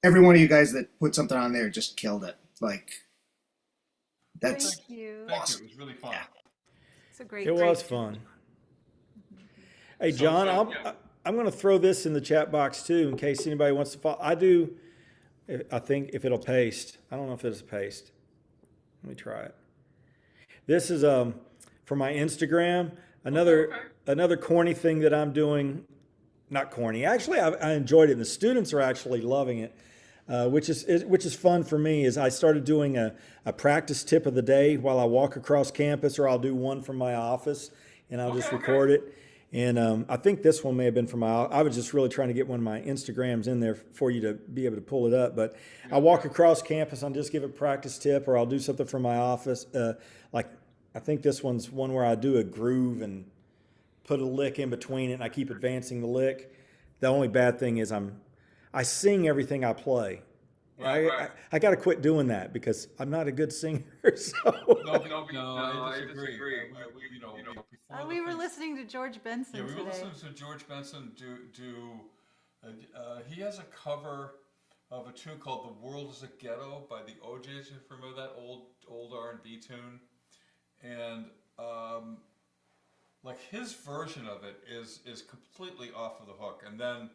every one of you guys that put something on there just killed it. Like that's Thank you. Thank you. It was really fun. It's a great. it was fun. Hey, John, I'm going to throw this in the chat box too, in case anybody wants to follow. I think if it'll paste. I don't know if it's paste. Let me try it. This is for my Instagram. Another corny thing that I'm doing. Not corny. Actually, I enjoyed it, and the students are actually loving it, which is fun for me. Is I started doing a practice tip of the day while I walk across campus, or I'll do one from my office, and I'll just record it. And I think this one may have been from I was just really trying to get one of my Instagrams in there for you to be able to pull it up. But I walk across campus, I'll just give a practice tip, or I'll do something from my office. Like I think this one's one where I do a groove and put a lick in between it, and I keep advancing the lick. The only bad thing is I sing everything I play. Right. I got to quit doing that because I'm not a good singer. So No, I disagree. We were listening to George Benson Yeah, we today. were listening to George Benson he has a cover of a tune called "The World Is a Ghetto" by the O'Jays. If you remember that old R&B tune, and like his version of it is completely off of the hook, and then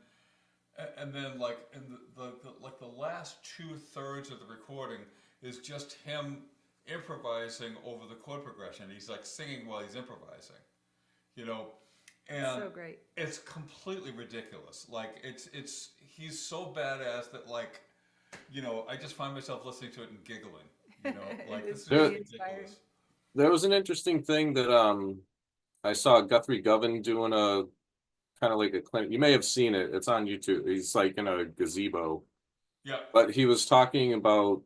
like in the last 2/3 of the recording is just him improvising over the chord progression. He's like singing while he's improvising, and So great. it's completely ridiculous. Like he's so badass that like, I just find myself listening to it and giggling. Like this is really ridiculous. inspiring. There was an interesting thing that I saw Guthrie Govan doing a kind of like a clinic. You may have seen it. It's on YouTube. He's like in a gazebo. Yeah. But he was talking about,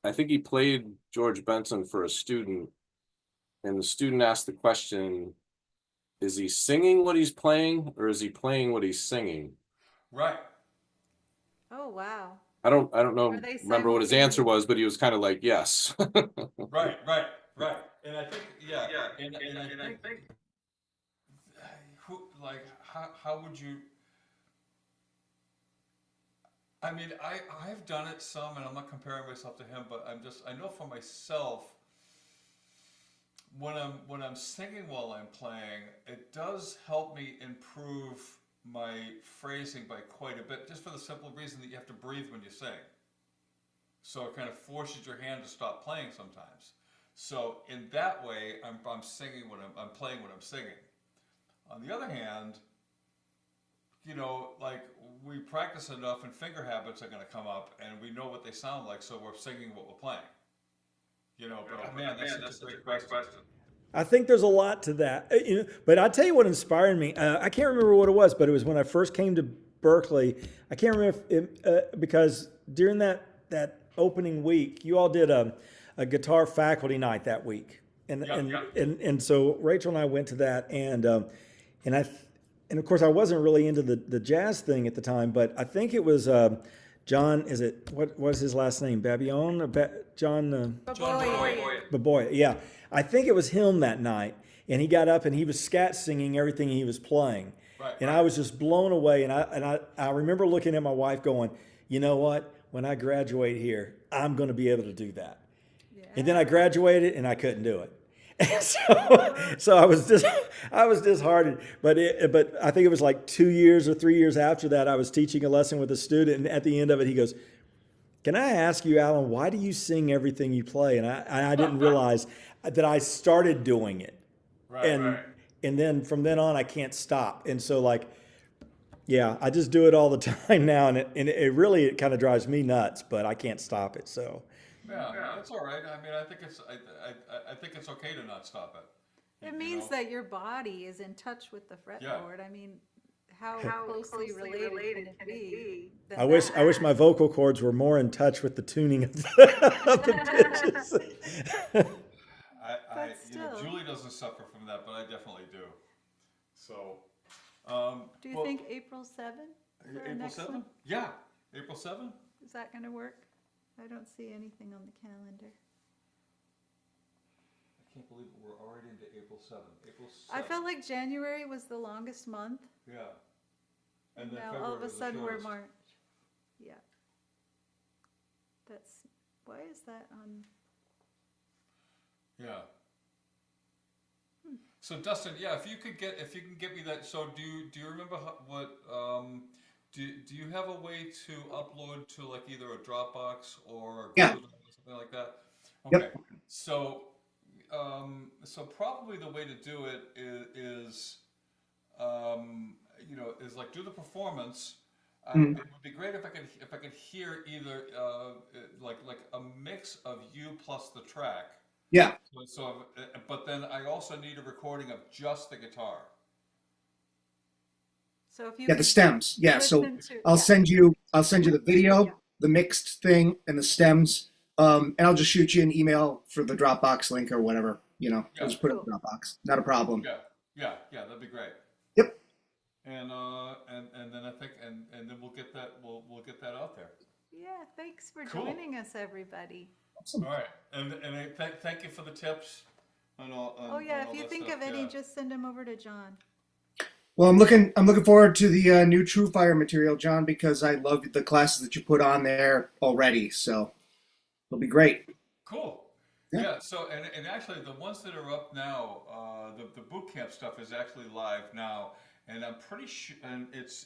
I think he played George Benson for a student, and the student asked the question, is he singing what he's playing, or is he playing what he's singing? Right. Oh, wow. I don't know, Are they remember what his answer simultaneous? was, but he was kind of like, yes. Right. Right. Right. And I think, yeah. And I think, who, like, how would you? I mean, I've done it some, and I'm not comparing myself to him, but I know for myself, when I'm singing while I'm playing, it does help me improve my phrasing by quite a bit, just for the simple reason that you have to breathe when you sing. So it kind of forces your hand to stop playing sometimes. So in that way, I'm singing when I'm playing when I'm singing. On the other hand, like we practice enough and finger habits are going to come up and we know what they sound like, so we're singing what we're playing. But man, that's such a great question. I think there's a lot to that. But I tell you what inspired me. I can't remember what it was, but it was when I first came to Berkeley. I can't remember because during that opening week, you all did a guitar faculty night that week, and Yeah, and, yeah. and so Rachel and I went to that, and I and of course I wasn't really into the jazz thing at the time, but I think it was John. Is it what was his last name? Babillon? John. John Baboy. Baboy, yeah. I think it was him that night. And he got up and he was scat singing everything he was playing. Right, And right. I was just blown away. And I remember looking at my wife going, you know what? When I graduate here, I'm going to be able to do that. And then I graduated and I couldn't do it. And so I was disheartened. But I think it was like 2 years or 3 years after that, I was teaching a lesson with a student. And at the end of it, he goes, can I ask you, Alan, why do you sing everything you play? And I didn't realize that I started doing it. Right, and right. and then from then on I can't stop. And so like, yeah, I just do it all the time now, and it really kind of drives me nuts, but I can't stop it. So Yeah, that's all right. I mean, I think I think it's okay to not stop it. It You means know? that your body is in touch with the Yeah. fretboard. I mean, how closely related can it be? I wish my vocal cords were more in touch with the tuning of the pitches. But still. Julie doesn't suffer from that, but I definitely do. So, Do you well, think April 7th? for our April next 7th? one? Yeah, April 7th. Is that going to work? I don't see anything on the calendar. I can't believe we're already into April 7th. April 7th. I felt like January was the longest month. Yeah. And And then now February all of a was the sudden we're shortest. March. Yeah. Why is that on? Yeah. So Dustin, yeah, if you can get me that. So do you remember what do you have a way to upload to like either a Dropbox or a Yeah. Google Drive or something like that? Yep. Okay. So probably the way to do it is is like do the performance. Mm. It would be great if I could hear either like a mix of you plus the track. Yeah. But then I also need a recording of just the guitar. So if you Yeah, the could stems. Yeah, so listen to- I'll yeah. send you the video, the mixed thing, and the stems. And I'll just shoot you an email for the Dropbox link or whatever. Yeah. I'll just put it in the Dropbox. Not a problem. Yeah, that'd be great. Yep. And then I think and then we'll get that out there. Yeah, thanks for Cool. joining us, everybody. Awesome. All right, and thank you for the tips. Oh yeah, if you think of any, just send them over to John. Well, I'm looking forward to the new True Fire material, John, because I love the classes that you put on there already. So it'll be great. Cool. Yeah. Yeah. So and actually the ones that are up now, the boot camp stuff is actually live now, and I'm pretty sure, and it's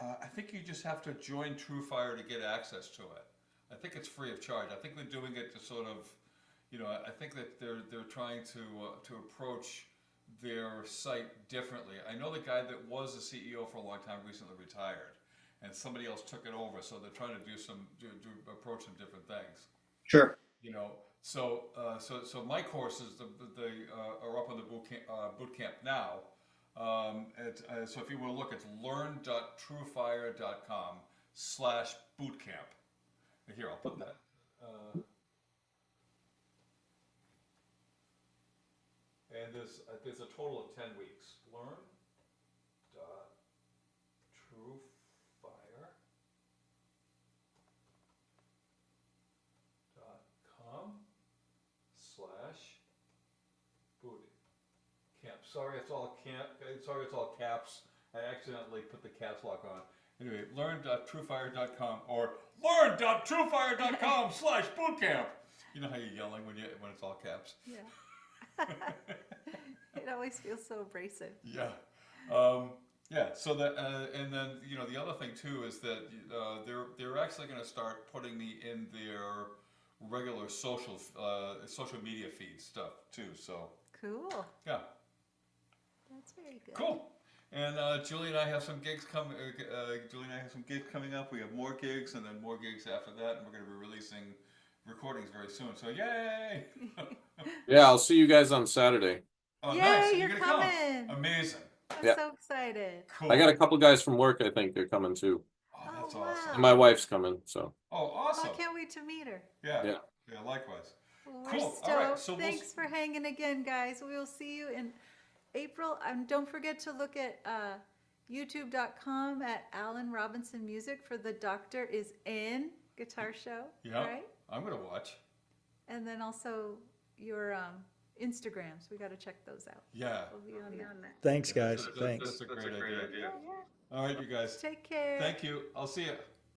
I think you just have to join True Fire to get access to it. I think it's free of charge. I think they're doing it to sort of, I think that they're trying to approach their site differently. I know the guy that was the CEO for a long time recently retired, and somebody else took it over. So they're trying to approach some different things. Sure. So my courses are up on the boot camp now. So if you want to look, it's learn.truefire.com/bootcamp. Here, I'll put that. And there's a total of 10 weeks. Learn. sorry, it's all caps. I accidentally put the caps lock on. Anyway, learn.truefire.com or learn.truefire.com/bootcamp. You know how you're yelling when it's all caps? Yeah. It always feels so abrasive. Yeah. Yeah. So that, and then the other thing too is that they're actually going to start putting me in their regular social media feed stuff too. So Cool. yeah, That's very good. cool. And Julie and I have some gigs coming. Julie and I have some gigs coming up. We have more gigs, and then more gigs after that, and we're going to be releasing recordings very soon. So yay! Yeah, I'll see you guys on Saturday. Oh, Yay, nice! you're gonna coming. come? Amazing. I'm Yeah. so excited. Cool. I got a couple guys from work. I think they're coming too. Oh, that's Oh, awesome. wow. And my wife's coming. So Oh, Oh, awesome. I can't wait to meet her. Yeah. Yeah. Yeah. Likewise. Well, we're Cool. stoked. All right, so we'll Thanks for hanging again, guys. We will see you in April. Don't forget to look at youtube.com at Alan Robinson Music for the Doctor is In guitar show. Yeah. Right? I'm gonna watch. And then also your Instagrams. We got to check those out. Yeah. We'll be on that. Thanks, guys. That's Thanks. That's a great idea. Yeah. All right, you guys. Take care. Thank you. I'll see you.